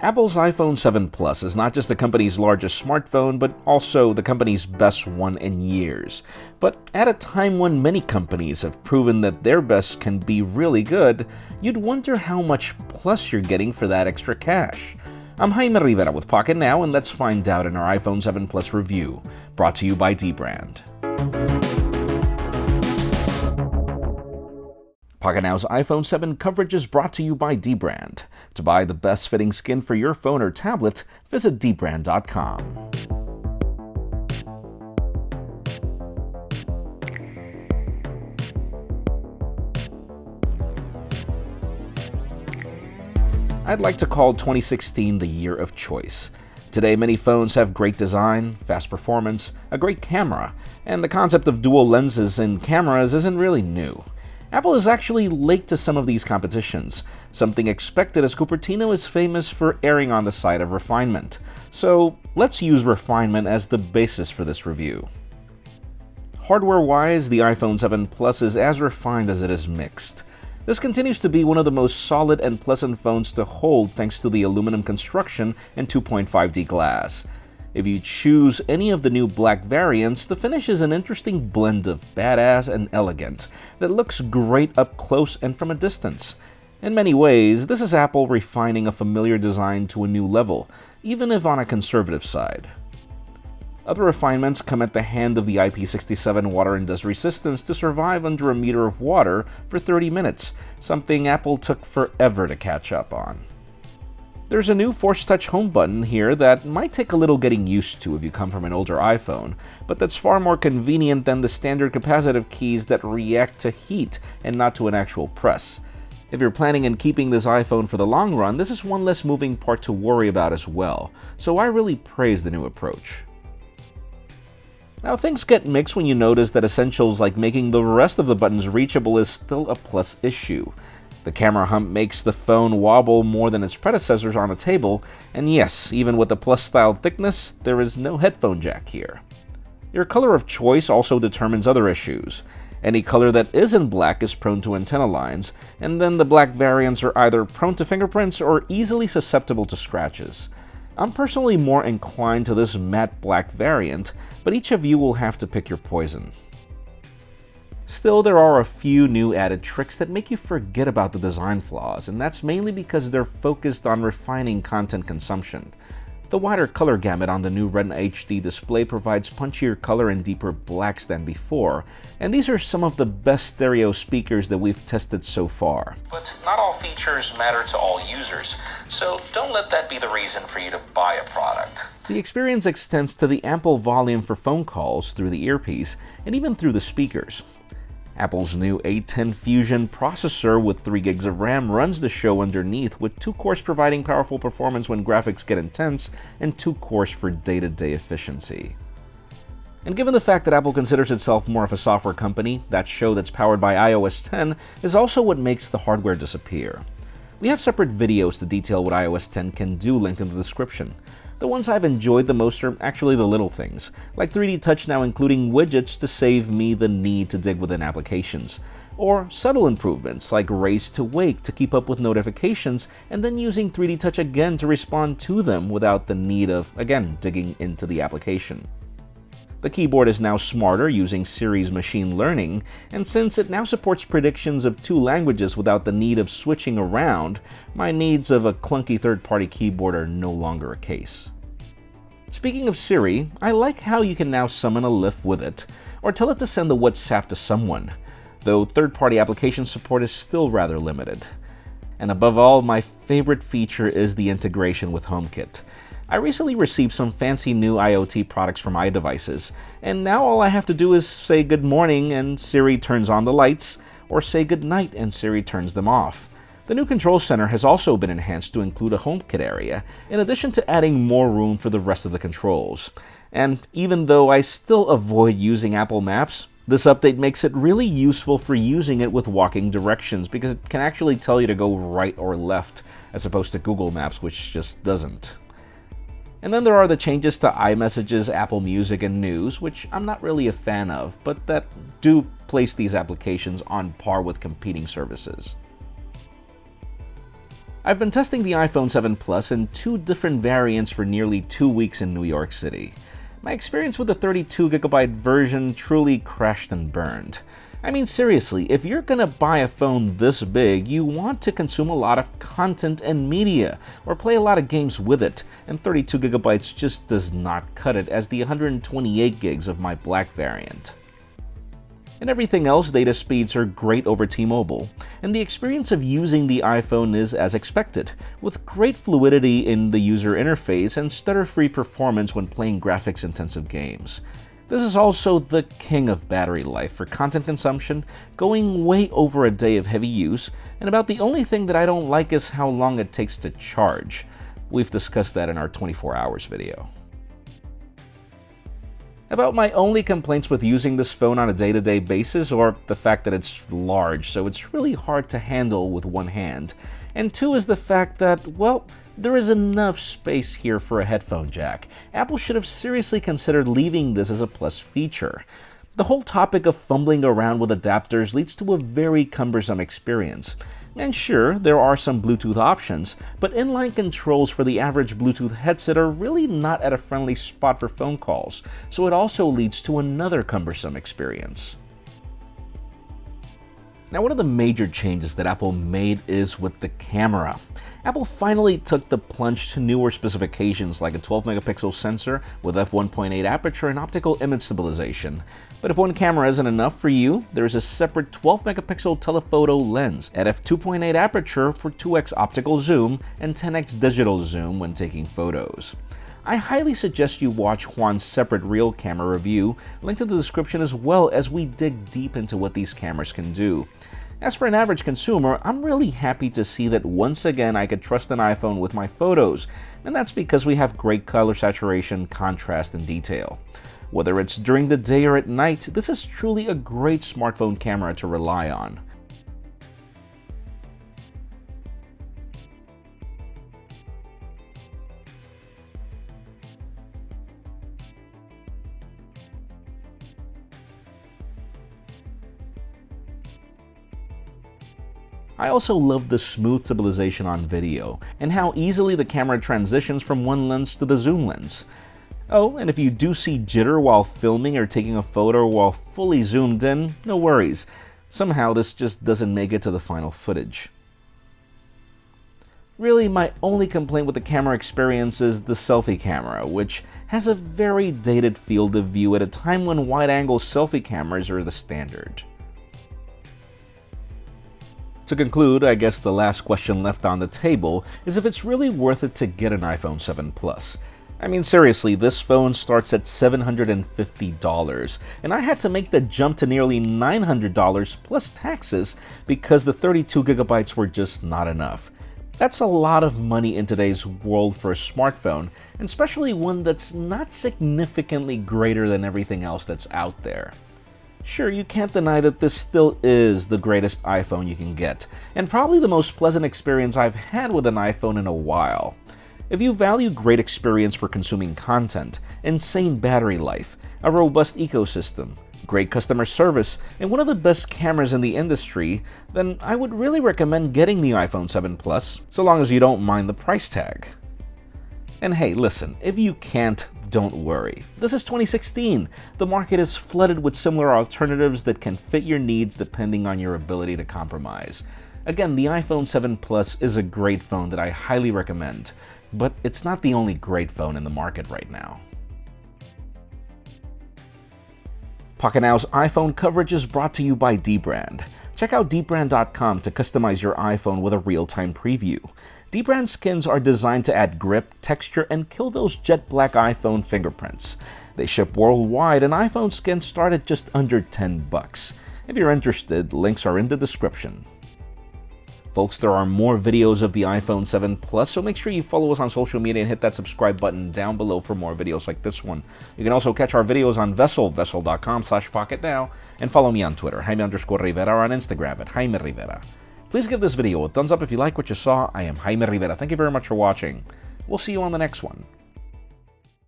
Apple's iPhone 7 Plus is not just the company's largest smartphone, but also the company's best one in years. But at a time when many companies have proven that their best can be really good, you'd wonder how much plus you're getting for that extra cash. I'm Jaime Rivera with Pocketnow, and let's find out in our iPhone 7 Plus review, brought to you by dbrand. Pocketnow's iPhone 7 coverage is brought to you by dbrand. To buy the best fitting skin for your phone or tablet, visit dbrand.com. I'd like to call 2016 the year of choice. Today, many phones have great design, fast performance, a great camera, and the concept of dual lenses in cameras isn't really new. Apple is actually late to some of these competitions, something expected as Cupertino is famous for erring on the side of refinement. So let's use refinement as the basis for this review. Hardware-wise, the iPhone 7 Plus is as refined as it is mixed. This continues to be one of the most solid and pleasant phones to hold thanks to the aluminum construction and 2.5D glass. If you choose any of the new black variants, the finish is an interesting blend of badass and elegant that looks great up close and from a distance. In many ways, this is Apple refining a familiar design to a new level, even if on a conservative side. Other refinements come at the hand of the IP67 water and dust resistance to survive under a meter of water for 30 minutes, something Apple took forever to catch up on. There's a new Force Touch home button here that might take a little getting used to if you come from an older iPhone, but that's far more convenient than the standard capacitive keys that react to heat and not to an actual press. If you're planning on keeping this iPhone for the long run, this is one less moving part to worry about as well, so I really praise the new approach. Now, things get mixed when you notice that essentials like making the rest of the buttons reachable is still a plus issue. The camera hump makes the phone wobble more than its predecessors on a table, and yes, even with the Plus-style thickness, there is no headphone jack here. Your color of choice also determines other issues. Any color that isn't black is prone to antenna lines, and then the black variants are either prone to fingerprints or easily susceptible to scratches. I'm personally more inclined to this matte black variant, but each of you will have to pick your poison. Still, there are a few new added tricks that make you forget about the design flaws, and that's mainly because they're focused on refining content consumption. The wider color gamut on the new Retina HD display provides punchier color and deeper blacks than before, and these are some of the best stereo speakers that we've tested so far. But not all features matter to all users, so don't let that be the reason for you to buy a product. The experience extends to the ample volume for phone calls through the earpiece, and even through the speakers. Apple's new A10 Fusion processor with 3 gigs of RAM runs the show underneath, with 2 cores providing powerful performance when graphics get intense, and 2 cores for day-to-day efficiency. And given the fact that Apple considers itself more of a software company, that show that's powered by iOS 10 is also what makes the hardware disappear. We have separate videos to detail what iOS 10 can do linked in the description. The ones I've enjoyed the most are actually the little things, like 3D Touch now including widgets to save me the need to dig within applications, or subtle improvements like raise to wake to keep up with notifications and then using 3D Touch again to respond to them without the need of, again, digging into the application. The keyboard is now smarter using Siri's machine learning, and since it now supports predictions of 2 languages without the need of switching around, my needs of a clunky third-party keyboard are no longer a case. Speaking of Siri, I like how you can now summon a lift with it, or tell it to send a WhatsApp to someone, though third-party application support is still rather limited. And above all, my favorite feature is the integration with HomeKit. I recently received some fancy new IoT products from iDevices, and now all I have to do is say good morning and Siri turns on the lights, or say good night and Siri turns them off. The new control center has also been enhanced to include a HomeKit area, in addition to adding more room for the rest of the controls. And even though I still avoid using Apple Maps, this update makes it really useful for using it with walking directions because it can actually tell you to go right or left, as opposed to Google Maps, which just doesn't. And then there are the changes to iMessages, Apple Music, and News, which I'm not really a fan of, but that do place these applications on par with competing services. I've been testing the iPhone 7 Plus in 2 different variants for nearly 2 weeks in New York City. My experience with the 32GB version truly crashed and burned. I mean, seriously, if you're gonna buy a phone this big, you want to consume a lot of content and media, or play a lot of games with it, and 32GB just does not cut it as the 128 gigs of my Black variant. And everything else, data speeds are great over T-Mobile, and the experience of using the iPhone is as expected, with great fluidity in the user interface and stutter-free performance when playing graphics-intensive games. This is also the king of battery life for content consumption, going way over a day of heavy use, and about the only thing that I don't like is how long it takes to charge. We've discussed that in our 24 hours video. About my only complaints with using this phone on a day-to-day basis are the fact that it's large, so it's really hard to handle with one hand, and 2 is the fact that, well, there is enough space here for a headphone jack. Apple should have seriously considered leaving this as a plus feature. The whole topic of fumbling around with adapters leads to a very cumbersome experience. And sure, there are some Bluetooth options, but inline controls for the average Bluetooth headset are really not at a friendly spot for phone calls, so it also leads to another cumbersome experience. Now, one of the major changes that Apple made is with the camera. Apple finally took the plunge to newer specifications like a 12-megapixel sensor with f1.8 aperture and optical image stabilization. But if one camera isn't enough for you, there is a separate 12-megapixel telephoto lens at f2.8 aperture for 2x optical zoom and 10x digital zoom when taking photos. I highly suggest you watch Juan's separate real camera review, linked in the description, as well as we dig deep into what these cameras can do. As for an average consumer, I'm really happy to see that once again I could trust an iPhone with my photos, and that's because we have great color saturation, contrast, and detail. Whether it's during the day or at night, this is truly a great smartphone camera to rely on. I also love the smooth stabilization on video, and how easily the camera transitions from one lens to the zoom lens. Oh, and if you do see jitter while filming or taking a photo while fully zoomed in, no worries. Somehow this just doesn't make it to the final footage. Really, my only complaint with the camera experience is the selfie camera, which has a very dated field of view at a time when wide-angle selfie cameras are the standard. To conclude, I guess the last question left on the table is if it's really worth it to get an iPhone 7 Plus. I mean, seriously, this phone starts at $750, and I had to make the jump to nearly $900 plus taxes because the 32GB were just not enough. That's a lot of money in today's world for a smartphone, and especially one that's not significantly greater than everything else that's out there. Sure, you can't deny that this still is the greatest iPhone you can get, and probably the most pleasant experience I've had with an iPhone in a while. If you value great experience for consuming content, insane battery life, a robust ecosystem, great customer service, and one of the best cameras in the industry, then I would really recommend getting the iPhone 7 Plus, so long as you don't mind the price tag. And hey, listen, if you can't, don't worry. This is 2016. The market is flooded with similar alternatives that can fit your needs depending on your ability to compromise. Again, the iPhone 7 Plus is a great phone that I highly recommend, but it's not the only great phone in the market right now. Pocketnow's iPhone coverage is brought to you by Dbrand. Check out dbrand.com to customize your iPhone with a real-time preview. Dbrand skins are designed to add grip, texture, and kill those jet black iPhone fingerprints. They ship worldwide, and iPhone skins start at just under $10. If you're interested, links are in the description. Folks, there are more videos of the iPhone 7 Plus, so make sure you follow us on social media and hit that subscribe button down below for more videos like this one. You can also catch our videos on vessel.com/pocketnow, and follow me on Twitter, Jaime_Rivera, or on Instagram at Jaime Rivera. Please give this video a thumbs up if you like what you saw. I am Jaime Rivera. Thank you very much for watching. We'll see you on the next one.